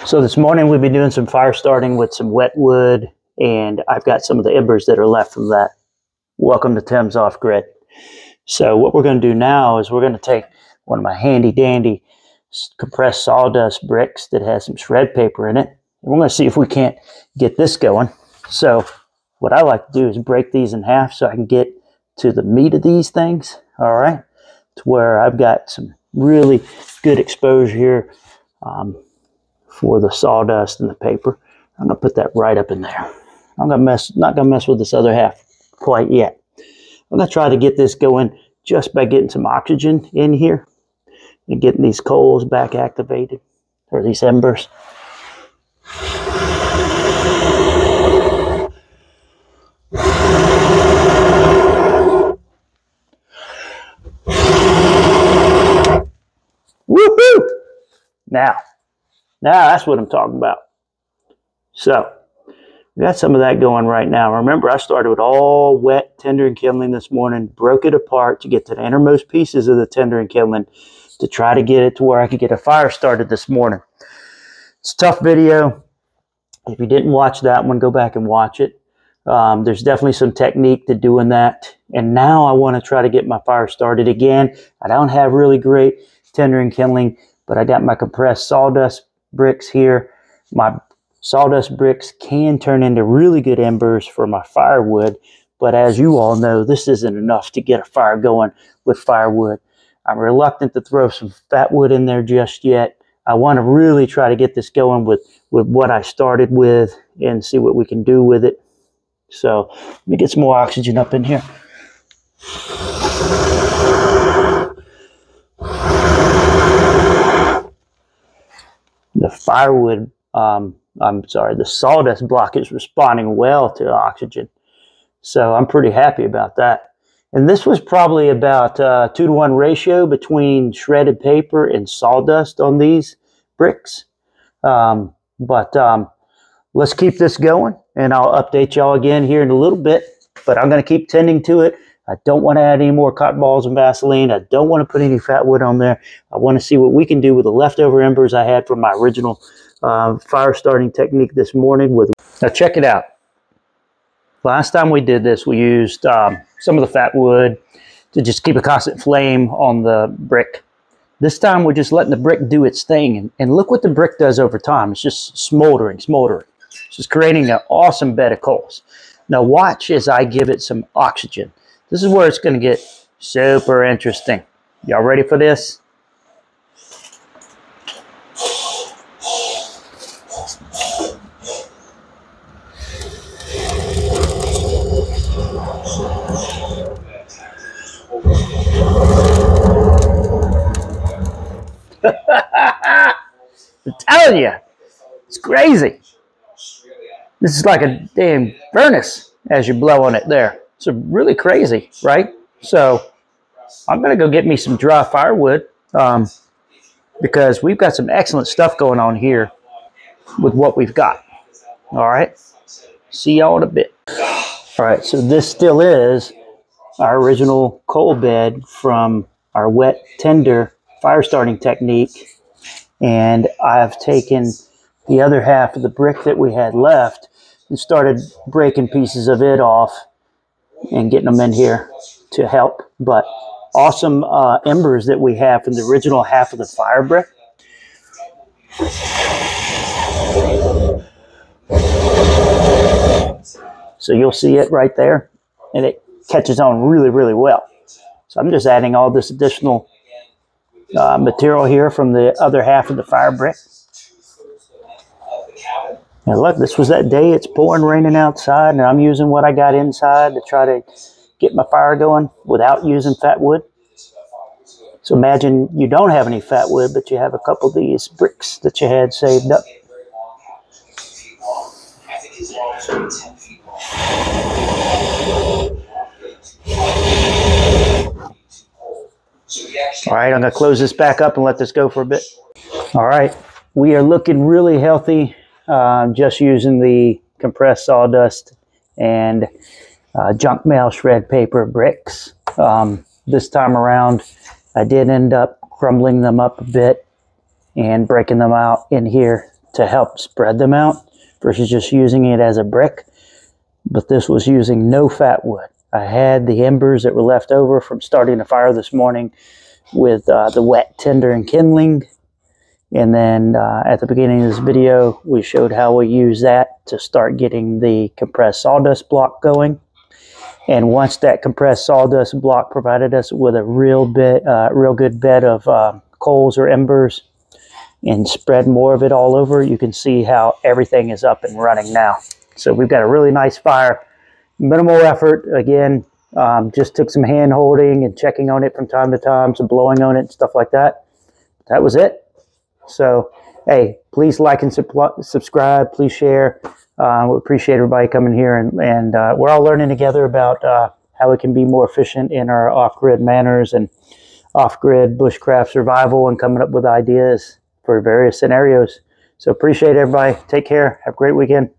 So this morning we've been doing some fire starting with some wet wood, and I've got some of the embers that are left from that. Welcome to Tim's Offgrid. So what we're going to do now is we're going to take one of my handy dandy compressed sawdust bricks that has some shred paper in it, and we're going to see if we can't get this going. So what I like to do is break these in half so I can get to the meat of these things, all right, to where I've got some really good exposure here for the sawdust and the paper. I'm gonna put that right up in there. Not gonna mess with this other half quite yet. I'm gonna try to get this going just by getting some oxygen in here and getting these coals back activated, or these embers. Woohoo! Now that's what I'm talking about. So we got some of that going right now. Remember, I started with all wet tinder and kindling this morning, broke it apart to get to the innermost pieces of the tinder and kindling to try to get it to where I could get a fire started this morning. It's a tough video. If you didn't watch that one, go back and watch it. There's definitely some technique to doing that. And now I want to try to get my fire started again. I don't have really great tinder and kindling, but I got my compressed sawdust bricks here. My sawdust bricks can turn into really good embers for my firewood, but as you all know, this isn't enough to get a fire going with firewood. I'm reluctant to throw some fat wood in there just yet. I want to really try to get this going with what I started with and see what we can do with it. So let me get some more oxygen up in here. The firewood, the sawdust block is responding well to oxygen. So I'm pretty happy about that. And this was probably about 2-to-1 ratio between shredded paper and sawdust on these bricks. Let's keep this going, and I'll update y'all again here in a little bit. But I'm going to keep tending to it. I don't want to add any more cotton balls and Vaseline. I don't want to put any fat wood on there. I want to see what we can do with the leftover embers I had from my original fire starting technique this morning. Now check it out. Last time we did this, we used some of the fat wood to just keep a constant flame on the brick. This time we're just letting the brick do its thing, and look what the brick does over time. It's just smoldering. It's just creating an awesome bed of coals. Now watch as I give it some oxygen. This is where it's going to get super interesting. Y'all ready for this? I'm telling you, it's crazy. This is like a damn furnace as you blow on it there. It's really crazy, right? So I'm going to go get me some dry firewood because we've got some excellent stuff going on here with what we've got. All right. See y'all in a bit. All right. So this still is our original coal bed from our wet tinder fire starting technique. And I've taken the other half of the brick that we had left and started breaking pieces of it off and getting them in here to help. But awesome embers that we have from the original half of the fire brick. So you'll see it right there, and it catches on really, really well. So I'm just adding all this additional material here from the other half of the fire brick. And look, this was that day. It's pouring, raining outside, and I'm using what I got inside to try to get my fire going without using fat wood. So imagine you don't have any fat wood, but you have a couple of these bricks that you had saved up. All right, I'm going to close this back up and let this go for a bit. All right, we are looking really healthy. Just using the compressed sawdust and junk mail shred paper bricks. This time around, I did end up crumbling them up a bit and breaking them out in here to help spread them out versus just using it as a brick. But this was using no fat wood. I had the embers that were left over from starting a fire this morning with the wet tinder and kindling. And then at the beginning of this video, we showed how we use that to start getting the compressed sawdust block going. And once that compressed sawdust block provided us with a real good bed of coals or embers and spread more of it all over, you can see how everything is up and running now. So we've got a really nice fire, minimal effort. Again, just took some hand holding and checking on it from time to time, some blowing on it and stuff like that. That was it. So, hey, please like and subscribe. Please share. We appreciate everybody coming here, and we're all learning together about how we can be more efficient in our off-grid manners and off-grid bushcraft survival, and coming up with ideas for various scenarios. So appreciate everybody. Take care. Have a great weekend.